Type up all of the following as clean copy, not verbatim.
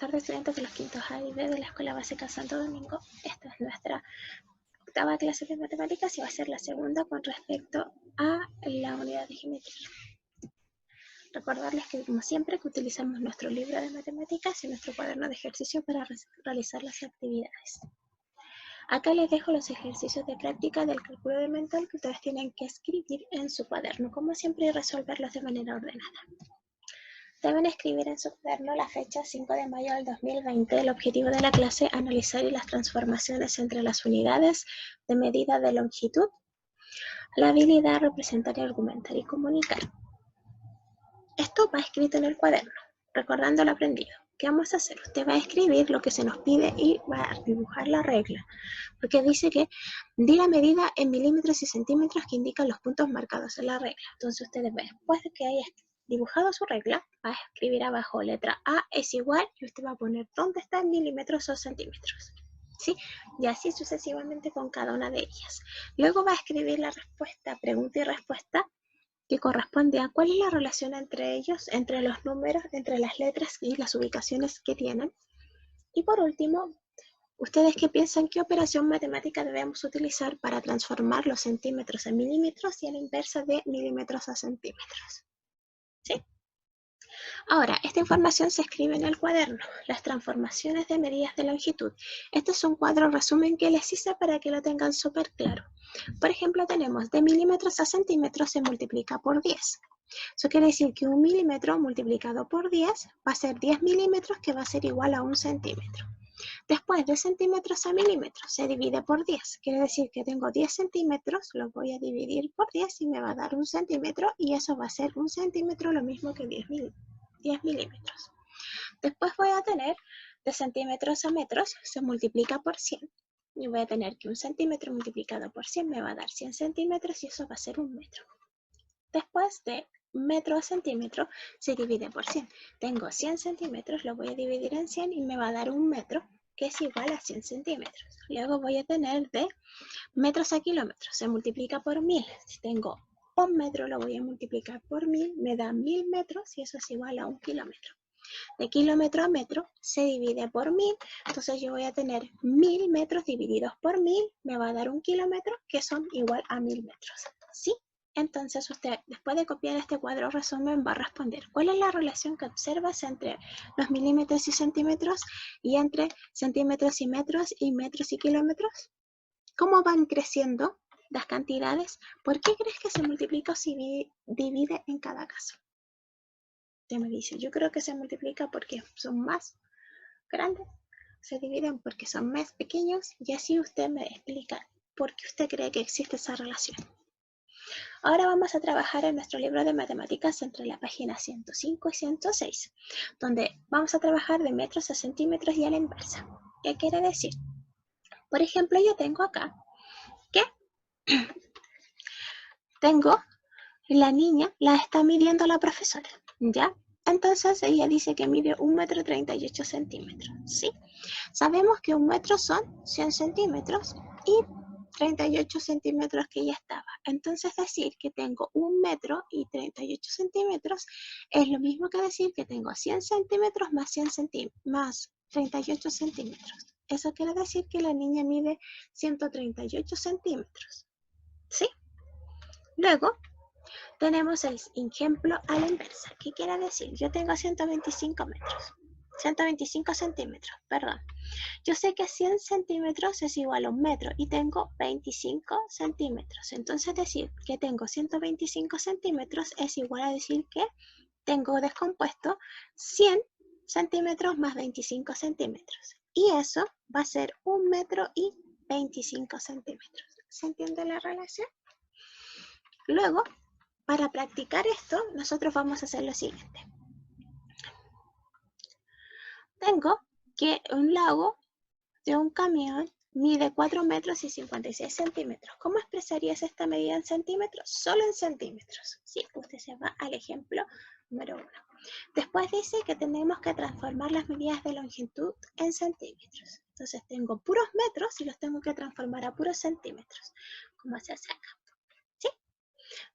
tardes, estudiantes de los quintos A y B de la Escuela Básica Santo Domingo. Esta es nuestra octava clase de matemáticas y va a ser la segunda con respecto a la unidad de geometría. Recordarles que, como siempre, que utilizamos nuestro libro de matemáticas y nuestro cuaderno de ejercicio para realizar las actividades. Acá les dejo los ejercicios de práctica del cálculo de mental que ustedes tienen que escribir en su cuaderno, como siempre, y resolverlos de manera ordenada. Deben escribir en su cuaderno la fecha 5 de mayo del 2020. El objetivo de la clase, analizar las transformaciones entre las unidades de medida de longitud, la habilidad, representar y argumentar y comunicar. Esto va escrito en el cuaderno, recordando lo aprendido. ¿Qué vamos a hacer? Usted va a escribir lo que se nos pide y va a dibujar la regla, porque dice que di la medida en milímetros y centímetros que indican los puntos marcados en la regla. Entonces ustedes, después de que haya dibujado su regla, va a escribir abajo letra A es igual y usted va a poner dónde están milímetros o centímetros, ¿sí? Y así sucesivamente con cada una de ellas. Luego va a escribir la respuesta, pregunta y respuesta, que corresponde a cuál es la relación entre ellos, entre los números, entre las letras y las ubicaciones que tienen. Y por último, ¿ustedes qué piensan? ¿Qué operación matemática debemos utilizar para transformar los centímetros en milímetros y a la inversa de milímetros a centímetros? ¿Sí? Ahora, esta información se escribe en el cuaderno, las transformaciones de medidas de longitud. Este es un cuadro resumen que les hice para que lo tengan súper claro. Por ejemplo, tenemos de milímetros a centímetros se multiplica por 10. Eso quiere decir que un milímetro multiplicado por 10 va a ser 10 milímetros, que va a ser igual a un centímetro. Después, de centímetros a milímetros se divide por 10. Quiere decir que tengo 10 centímetros, lo voy a dividir por 10 y me va a dar un centímetro, y eso va a ser un centímetro, lo mismo que 10 milímetros. Después voy a tener de centímetros a metros, se multiplica por 100. Y voy a tener que un centímetro multiplicado por 100 me va a dar 100 centímetros y eso va a ser un metro. Después, de metro a centímetro se divide por 100. Tengo 100 centímetros, lo voy a dividir en 100 y me va a dar un metro, que es igual a 100 centímetros. Luego voy a tener de metros a kilómetros, se multiplica por 1000. Si tengo un metro, lo voy a multiplicar por 1000, me da 1000 metros y eso es igual a un kilómetro. De kilómetro a metro se divide por 1000, entonces yo voy a tener 1000 metros divididos por 1000, me va a dar un kilómetro, que son igual a 1000 metros. ¿Sí? Entonces usted, después de copiar este cuadro resumen, va a responder ¿cuál es la relación que observas entre los milímetros y centímetros y entre centímetros y metros y kilómetros? ¿Cómo van creciendo las cantidades? ¿Por qué crees que se multiplica o se divide en cada caso? Usted me dice, yo creo que se multiplica porque son más grandes, se dividen porque son más pequeños, y así usted me explica por qué usted cree que existe esa relación. Ahora vamos a trabajar en nuestro libro de matemáticas entre la página 105 y 106, donde vamos a trabajar de metros a centímetros y a la inversa. ¿Qué quiere decir? Por ejemplo, yo tengo acá que tengo la niña, la está midiendo la profesora, ¿ya? Entonces ella dice que mide 1,38 m, ¿sí? Sabemos que un metro son 100 centímetros y 38 centímetros que ella estaba. Entonces decir que tengo 1 metro y 38 centímetros es lo mismo que decir que tengo 100 centímetros más 38 centímetros. Eso quiere decir que la niña mide 138 centímetros, ¿sí? Luego tenemos el ejemplo a la inversa. ¿Qué quiere decir? Yo tengo 125 centímetros, perdón. Yo sé que 100 centímetros es igual a un metro y tengo 25 centímetros. Entonces decir que tengo 125 centímetros es igual a decir que tengo descompuesto 100 centímetros más 25 centímetros. Y eso va a ser 1 metro y 25 centímetros. ¿Se entiende la relación? Luego, para practicar esto, nosotros vamos a hacer lo siguiente. Tengo que un lago de un camión mide 4 metros y 56 centímetros. ¿Cómo expresarías esta medida en centímetros? Solo en centímetros. Sí, usted se va al ejemplo número 1. Después dice que tenemos que transformar las medidas de longitud en centímetros. Entonces tengo puros metros y los tengo que transformar a puros centímetros. ¿Cómo se hace acá? ¿Sí?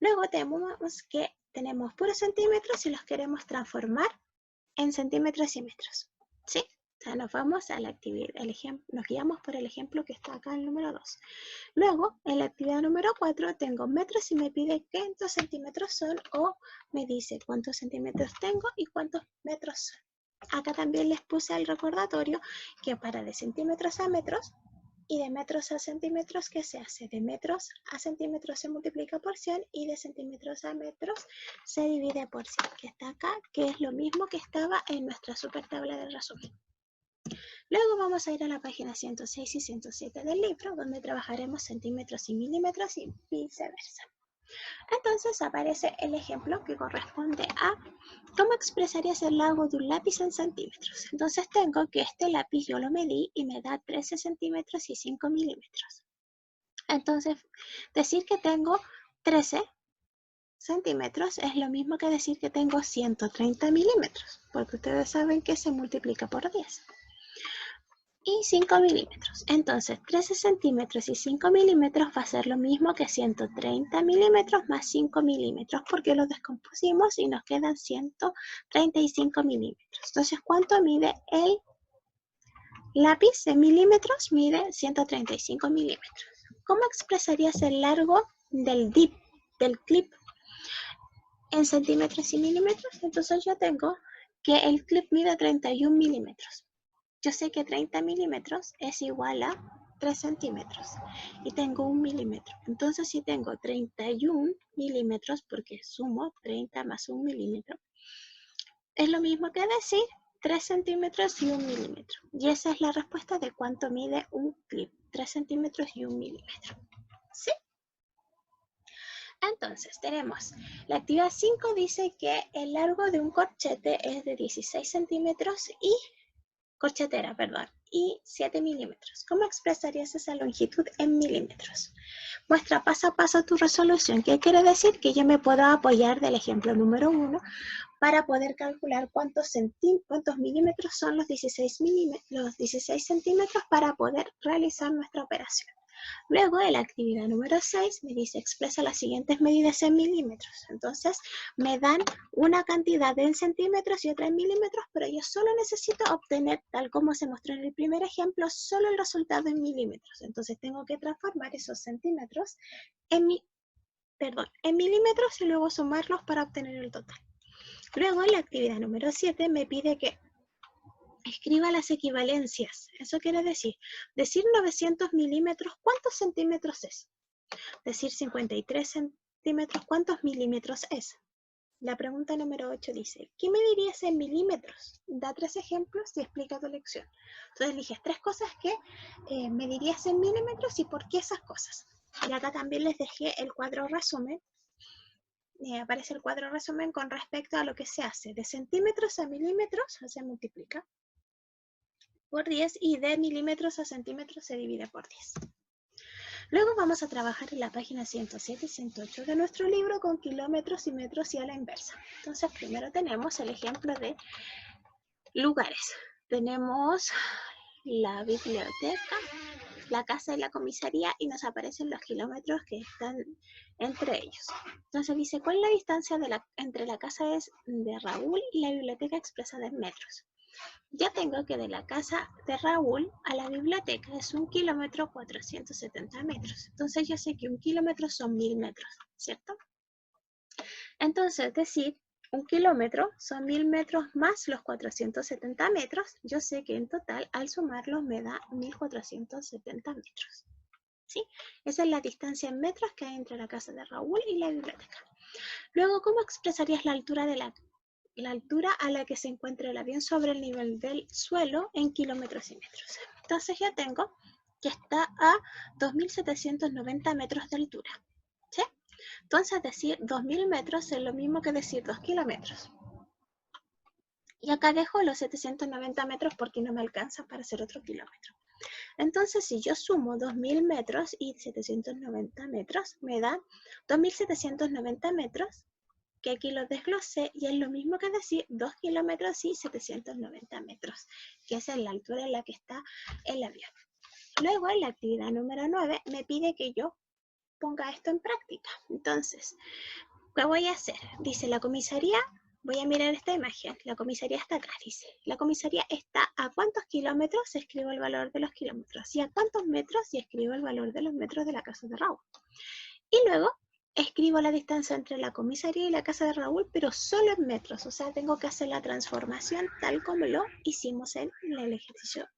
Luego tenemos puros centímetros y los queremos transformar en centímetros y metros. ¿Sí? O sea, nos vamos a la actividad, nos guiamos por el ejemplo que está acá en el número 2. Luego, en la actividad número 4, tengo metros y me pide cuántos centímetros son o me dice cuántos centímetros tengo y cuántos metros son. Acá también les puse el recordatorio que para de centímetros a metros y de metros a centímetros, ¿qué se hace? De metros a centímetros se multiplica por 100 y de centímetros a metros se divide por 100, que está acá, que es lo mismo que estaba en nuestra super tabla de resumen. Luego vamos a ir a la página 106 y 107 del libro, donde trabajaremos centímetros y milímetros y viceversa. Entonces aparece el ejemplo que corresponde a cómo expresarías el largo de un lápiz en centímetros. Entonces tengo que este lápiz yo lo medí y me da 13 centímetros y 5 milímetros. Entonces, decir que tengo 13 centímetros es lo mismo que decir que tengo 130 milímetros, porque ustedes saben que se multiplica por 10. Y 5 milímetros. Entonces, 13 centímetros y 5 milímetros va a ser lo mismo que 130 milímetros más 5 milímetros, porque lo descompusimos y nos quedan 135 milímetros. Entonces, ¿cuánto mide el lápiz en milímetros? Mide 135 milímetros. ¿Cómo expresarías el largo del clip en centímetros y milímetros? Entonces, yo tengo que el clip mide 31 milímetros. Yo sé que 30 milímetros es igual a 3 centímetros y tengo 1 milímetro. Entonces, si tengo 31 milímetros, porque sumo 30 más 1 milímetro, es lo mismo que decir 3 centímetros y 1 milímetro. Y esa es la respuesta de cuánto mide un clip, 3 centímetros y 1 milímetro. ¿Sí? Entonces, tenemos la actividad 5 dice que el largo de un corchete es de 16 centímetros y corchetera, perdón, y 7 milímetros. ¿Cómo expresarías esa longitud en milímetros? Muestra paso a paso tu resolución. ¿Qué quiere decir? Que yo me puedo apoyar del ejemplo número 1 para poder calcular cuántos milímetros son los 16 centímetros para poder realizar nuestra operación. Luego, en la actividad número 6, me dice expresa las siguientes medidas en milímetros. Entonces, me dan una cantidad en centímetros y otra en milímetros, pero yo solo necesito obtener, tal como se mostró en el primer ejemplo, solo el resultado en milímetros. Entonces, tengo que transformar esos centímetros en milímetros y luego sumarlos para obtener el total. Luego, en la actividad número 7, me pide que escriba las equivalencias. Eso quiere decir 900 milímetros, ¿cuántos centímetros es? Decir 53 centímetros, ¿cuántos milímetros es? La pregunta número 8 dice, ¿qué me dirías en milímetros? Da 3 ejemplos y explica tu lección. Entonces eliges 3 cosas que me dirías en milímetros y por qué esas cosas. Y acá también les dejé el cuadro resumen. Aparece el cuadro resumen con respecto a lo que se hace. De centímetros a milímetros se multiplica por 10 y de milímetros a centímetros se divide por 10. Luego vamos a trabajar en la página 107 y 108 de nuestro libro con kilómetros y metros y a la inversa. Entonces primero tenemos el ejemplo de lugares. Tenemos la biblioteca, la casa y la comisaría y nos aparecen los kilómetros que están entre ellos. Entonces dice, ¿cuál es la distancia entre la casa de Raúl y la biblioteca expresada en metros? Ya tengo que de la casa de Raúl a la biblioteca es 1 kilómetro 470 metros. Entonces yo sé que 1 kilómetro son 1000 metros, ¿cierto? Entonces decir 1 kilómetro son 1000 metros más los 470 metros. Yo sé que en total al sumarlos me da 1470 metros. ¿Sí? Esa es la distancia en metros que hay entre la casa de Raúl y la biblioteca. Luego, ¿cómo expresarías la altura a la que se encuentra el avión sobre el nivel del suelo en kilómetros y metros? Entonces ya tengo que está a 2790 metros de altura. ¿Sí? Entonces decir 2000 metros es lo mismo que decir 2 kilómetros. Y acá dejo los 790 metros porque no me alcanza para hacer otro kilómetro. Entonces, si yo sumo 2000 metros y 790 metros, me da 2790 metros, que aquí lo desglosé, y es lo mismo que decir 2 kilómetros y 790 metros, que esa es la altura en la que está el avión. Luego, en la actividad número 9, me pide que yo ponga esto en práctica. Entonces, ¿qué voy a hacer? Dice, la comisaría voy a mirar esta imagen. La comisaría está acá, dice. La comisaría está a cuántos kilómetros, escribo el valor de los kilómetros. Y a cuántos metros, y escribo el valor de los metros de la casa de Raúl. Y luego escribo la distancia entre la comisaría y la casa de Raúl, pero solo en metros. O sea, tengo que hacer la transformación tal como lo hicimos en el ejercicio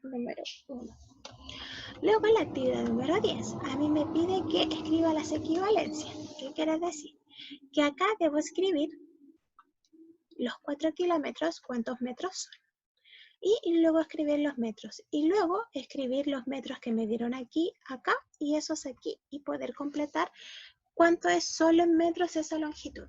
número 1. Luego en la actividad número 10, a mí me pide que escriba las equivalencias. ¿Qué quiere decir? Que acá debo escribir los 4 kilómetros, cuántos metros son. Y luego escribir los metros. Y luego escribir los metros que me dieron aquí, acá y esos aquí. Y poder completar cuánto es solo en metros esa longitud.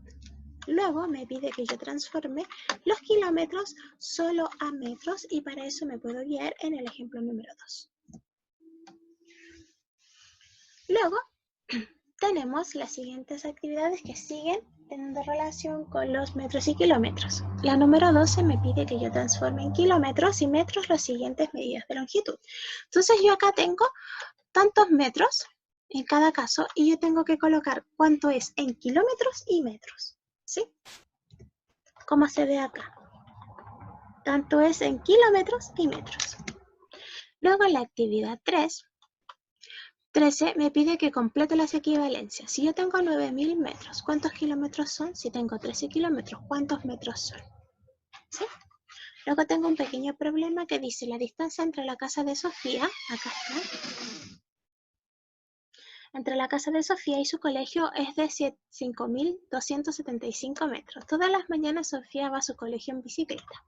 Luego me pide que yo transforme los kilómetros solo a metros y para eso me puedo guiar en el ejemplo número 2. Luego tenemos las siguientes actividades que siguen teniendo relación con los metros y kilómetros. La número 12 me pide que yo transforme en kilómetros y metros las siguientes medidas de longitud. Entonces yo acá tengo tantos metros en cada caso y yo tengo que colocar cuánto es en kilómetros y metros. ¿Sí? Como se ve acá. Tanto es en kilómetros y metros. Luego en la actividad 13 me pide que complete las equivalencias. Si yo tengo 9.000 metros, ¿cuántos kilómetros son? Si tengo 13 kilómetros, ¿cuántos metros son? ¿Sí? Luego tengo un pequeño problema que dice la distancia entre la casa de Sofía, acá está, entre la casa de Sofía y su colegio es de 5.275 metros. Todas las mañanas Sofía va a su colegio en bicicleta.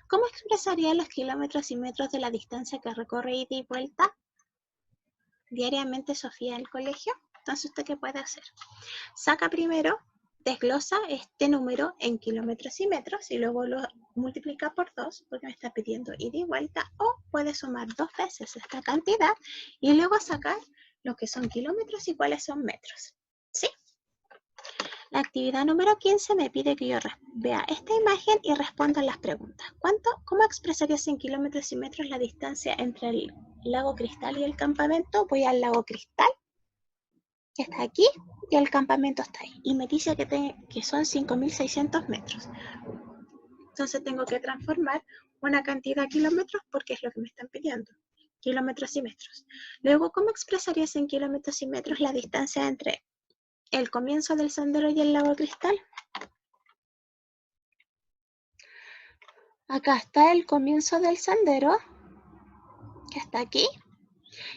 ¿Cómo expresaría los kilómetros y metros de la distancia que recorre ida y vuelta diariamente Sofía al colegio? Entonces, ¿usted qué puede hacer? Saca primero, desglosa este número en kilómetros y metros y luego lo multiplica por 2 porque me está pidiendo ida y vuelta, o puede sumar 2 veces esta cantidad y luego sacar lo que son kilómetros y cuáles son metros. ¿Sí? La actividad número 15 me pide que yo vea esta imagen y responda las preguntas. ¿Cómo expresarías en kilómetros y metros la distancia entre el lago Cristal y el campamento? Voy al lago Cristal, que está aquí, y el campamento está ahí. Y me dice que son 5.600 metros. Entonces tengo que transformar una cantidad de kilómetros porque es lo que me están pidiendo. Kilómetros y metros. Luego, ¿cómo expresarías en kilómetros y metros la distancia entre el comienzo del sendero y el lago Cristal? Acá está el comienzo del sendero, que está aquí,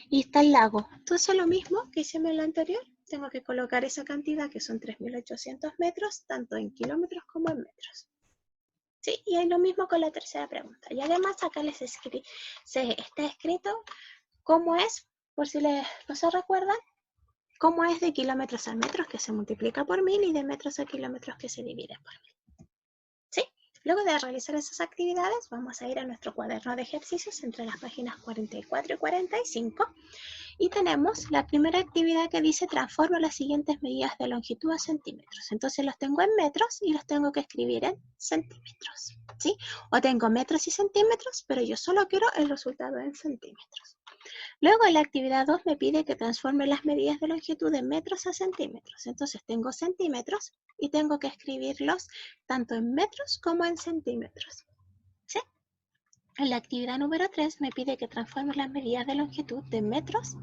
y está el lago. Entonces lo mismo que hicimos en la anterior, tengo que colocar esa cantidad que son 3.800 metros, tanto en kilómetros como en metros. Sí, y es lo mismo con la tercera pregunta. Y además acá está escrito cómo es, por si no se recuerdan, cómo es de kilómetros a metros que se multiplica por 1.000 y de metros a kilómetros que se divide por 1.000. ¿Sí? Luego de realizar esas actividades, vamos a ir a nuestro cuaderno de ejercicios entre las páginas 44 y 45. Y tenemos la primera actividad que dice transforma las siguientes medidas de longitud a centímetros. Entonces los tengo en metros y los tengo que escribir en centímetros. ¿Sí? O tengo metros y centímetros, pero yo solo quiero el resultado en centímetros. Luego en la actividad 2 me pide que transforme las medidas de longitud de metros a centímetros. Entonces tengo centímetros y tengo que escribirlos tanto en metros como en centímetros. ¿Sí? En la actividad número 3 me pide que transforme las medidas de longitud de metros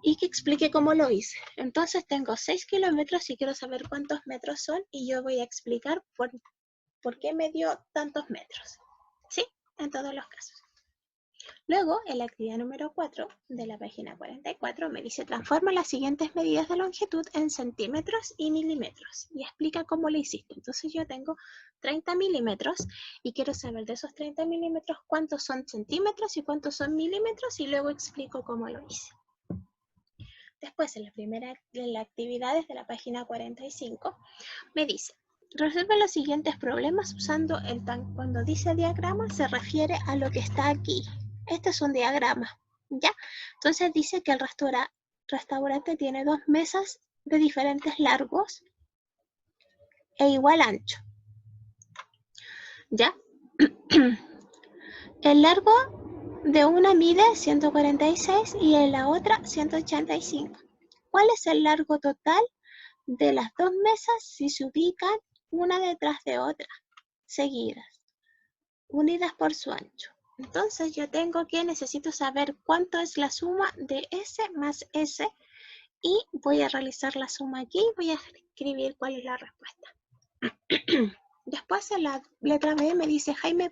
y que explique cómo lo hice. Entonces tengo 6 kilómetros y quiero saber cuántos metros son y yo voy a explicar por qué me dio tantos metros. ¿Sí? En todos los casos. Luego, en la actividad número 4 de la página 44 me dice transforma las siguientes medidas de longitud en centímetros y milímetros y explica cómo lo hiciste. Entonces yo tengo 30 milímetros y quiero saber de esos 30 milímetros cuántos son centímetros y cuántos son milímetros y luego explico cómo lo hice. Después, en la actividad de la página 45 me dice resuelve los siguientes problemas usando el tanque. Cuando dice diagrama se refiere a lo que está aquí. Este es un diagrama, ¿ya? Entonces dice que el restaurante tiene 2 mesas de diferentes largos e igual ancho, ¿ya? El largo de una mide 146 y en la otra 185. ¿Cuál es el largo total de las 2 mesas si se ubican una detrás de otra, seguidas, unidas por su ancho. Entonces yo necesito saber cuánto es la suma de S más S y voy a realizar la suma aquí y voy a escribir cuál es la respuesta. Después en la letra B me dice Jaime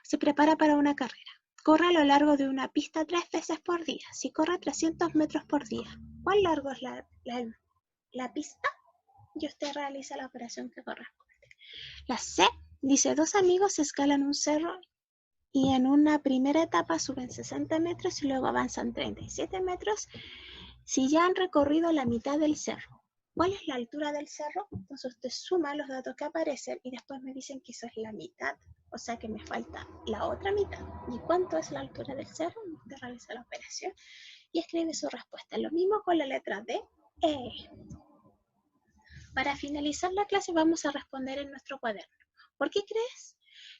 se prepara para una carrera. Corre a lo largo de una pista 3 veces por día. Si corre 300 metros por día, ¿cuál largo es la pista? Y usted realiza la operación que corresponde. La C dice, dos amigos escalan un cerro y en una primera etapa suben 60 metros y luego avanzan 37 metros si ya han recorrido la mitad del cerro. ¿Cuál es la altura del cerro? Entonces usted suma los datos que aparecen y después me dicen que eso es la mitad, o sea que me falta la otra mitad. ¿Y cuánto es la altura del cerro? Usted realiza la operación y escribe su respuesta. Lo mismo con la letra D, E. Para finalizar la clase vamos a responder en nuestro cuaderno. ¿Por qué crees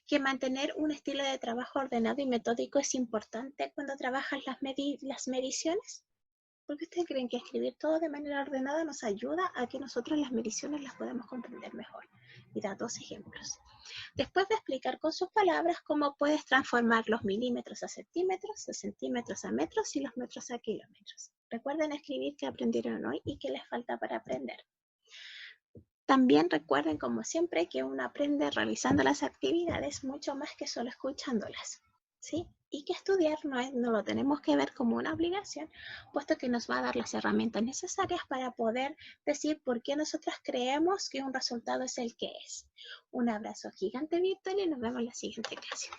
que mantener un estilo de trabajo ordenado y metódico es importante cuando trabajas las mediciones? ¿Por qué ustedes creen que escribir todo de manera ordenada nos ayuda a que nosotros las mediciones las podamos comprender mejor? Y da dos ejemplos. Después de explicar con sus palabras cómo puedes transformar los milímetros a centímetros, los centímetros a metros y los metros a kilómetros. Recuerden escribir qué aprendieron hoy y qué les falta para aprender. También recuerden, como siempre, que uno aprende realizando las actividades mucho más que solo escuchándolas, ¿sí? Y que estudiar no lo tenemos que ver como una obligación, puesto que nos va a dar las herramientas necesarias para poder decir por qué nosotros creemos que un resultado es el que es. Un abrazo gigante virtual y nos vemos en la siguiente clase.